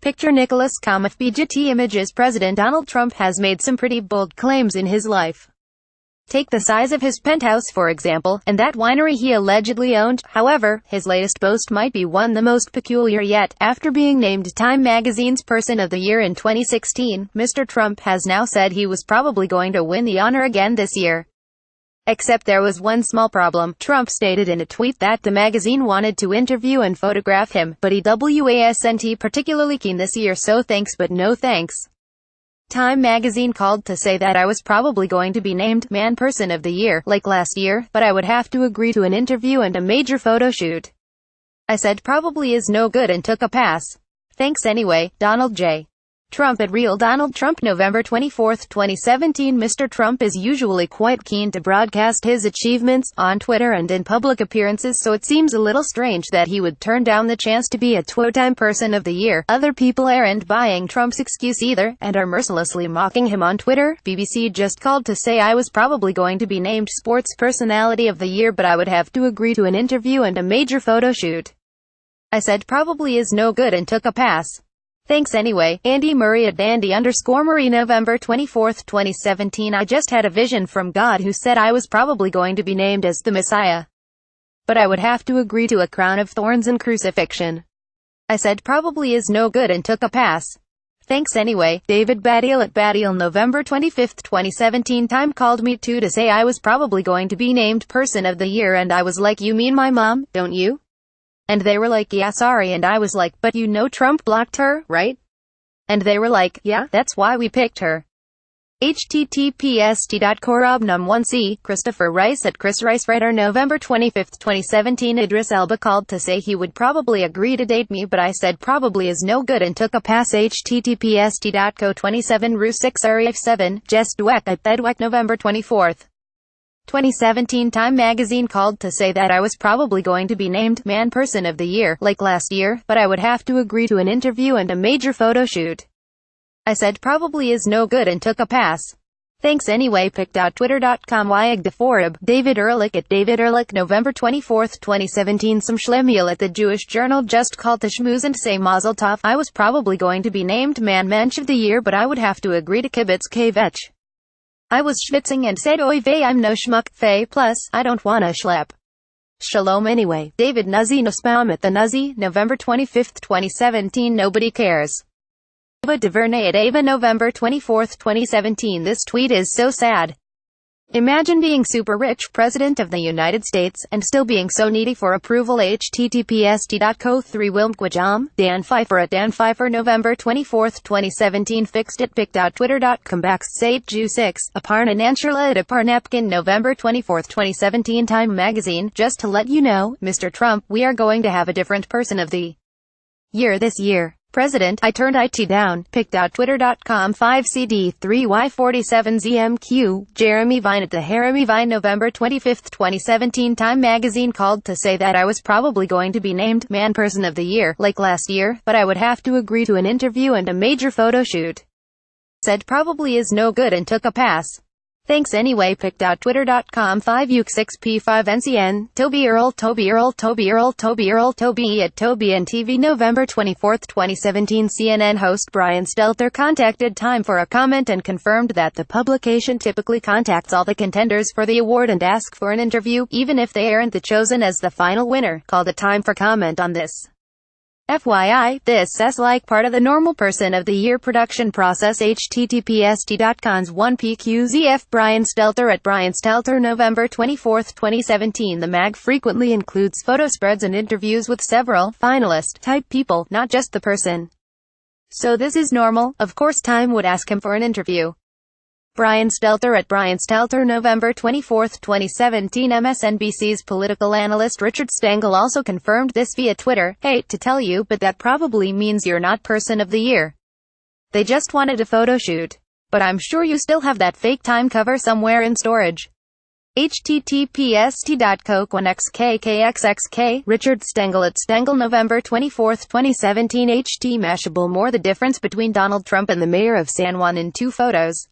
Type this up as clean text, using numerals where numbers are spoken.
Picture Nicholas KAMMAFPGetty images. President Donald Trump has made some pretty bold claims in his life. Take the size of his penthouse for example, and that winery he allegedly owned. However, his latest boast might be one the most peculiar yet. After being named Time magazine's Person of the Year in 2016, Mr. Trump has now said he was probably going to win the honor again this year. Except there was one small problem. Trump stated in a tweet that the magazine wanted to interview and photograph him, but he wasn't particularly keen this year, so thanks but no thanks. Time magazine called to say that I was probably going to be named Man Person of the Year, like last year, but I would have to agree to an interview and a major photo shoot. I said probably is no good and took a pass. Thanks anyway, Donald J. Trump at Real Donald Trump. November 24, 2017. Mr. Trump is usually quite keen to broadcast his achievements on Twitter and in public appearances, so it seems a little strange that he would turn down the chance to be a Time Person of the Year. Other people aren't buying Trump's excuse either, and are mercilessly mocking him on Twitter. BBC just called to say I was probably going to be named Sports Personality of the Year, but I would have to agree to an interview and a major photo shoot. I said probably is no good and took a pass. Thanks anyway, Andy Murray at Andy_Murray. November 24, 2017. I just had a vision from God who said I was probably going to be named as the Messiah. But I would have to agree to a crown of thorns and crucifixion. I said probably is no good and took a pass. Thanks anyway, David Baddiel at Baddiel. November 25, 2017. Time called me to say I was probably going to be named Person of the Year, and I was like, you mean my mom, don't you? And they were like, yeah, sorry, and I was like, but you know Trump blocked her, right? And they were like, yeah, that's why we picked her. https://t.corobnum1c, Christopher Rice at Chris Rice Writer. November 25, 2017. Idris Elba called to say he would probably agree to date me, but I said probably is no good and took a pass. https://t.co27 Ru6ref7, Jess Dweck at Bedweck. November 24, 2017. Time magazine called to say that I was probably going to be named Man Person of the Year, like last year, but I would have to agree to an interview and a major photo shoot. I said probably is no good and took a pass. Thanks anyway. Pic.twitter.com Yagdaforab, David Ehrlich at David Ehrlich. November 24, 2017. Some schlemiel at the Jewish Journal just called to schmooze and say Mazel Tov. I was probably going to be named Man Mensch of the Year, but I would have to agree to Kibbutz Kvetch. I was schwitzing and said oy vey, I'm no schmuck, fey, plus, I don't wanna schlep. Shalom anyway. David Nuzzi Nussbaum at the Nuzzi. November 25, 2017. Nobody cares. Ava DuVernay at Ava. November 24, 2017. This tweet is so sad. Imagine being super rich, President of the United States, and still being so needy for approval. https://t.co3wilmquajam, Dan Pfeiffer at Dan Pfeiffer. November 24, 2017. Fixed at pic.twitter.com /Sate Jew 6, Aparna Nancherla at Aparnapkin. November 24, 2017. Time magazine, just to let you know, Mr. Trump, we are going to have a different Person of the Year this year. President, I turned IT down. Pic.twitter.com 5CD3Y47ZMQ, Jeremy Vine at the Jeremy Vine. November 25, 2017. Time magazine called to say that I was probably going to be named Man Person of the Year, like last year, but I would have to agree to an interview and a major photo shoot. Said probably is no good and took a pass. Thanks anyway. Pic.twitter.com 5U6P5NCN, Toby Earl at Toby and TV. November 24, 2017. CNN host Brian Stelter contacted Time for a comment and confirmed that the publication typically contacts all the contenders for the award and asks for an interview, even if they aren't the chosen as the final winner. Call the Time for comment on this. FYI, this is like part of the normal Person of the Year production process. https://t.cons1pqzf Brian Stelter at Brian Stelter. November 24, 2017. The mag frequently includes photo spreads and interviews with several finalist-type people, not just the person. So this is normal. Of course Time would ask him for an interview. Brian Stelter at Brian Stelter. November 24, 2017. MSNBC's political analyst Richard Stengel also confirmed this via Twitter. Hate to tell you, but that probably means you're not Person of the Year. They just wanted a photo shoot. But I'm sure you still have that fake Time cover somewhere in storage. https://t.co1xkkxxk, Richard Stengel at Stengel. November 24, 2017. HT Mashable. More the difference between Donald Trump and the mayor of San Juan in two photos.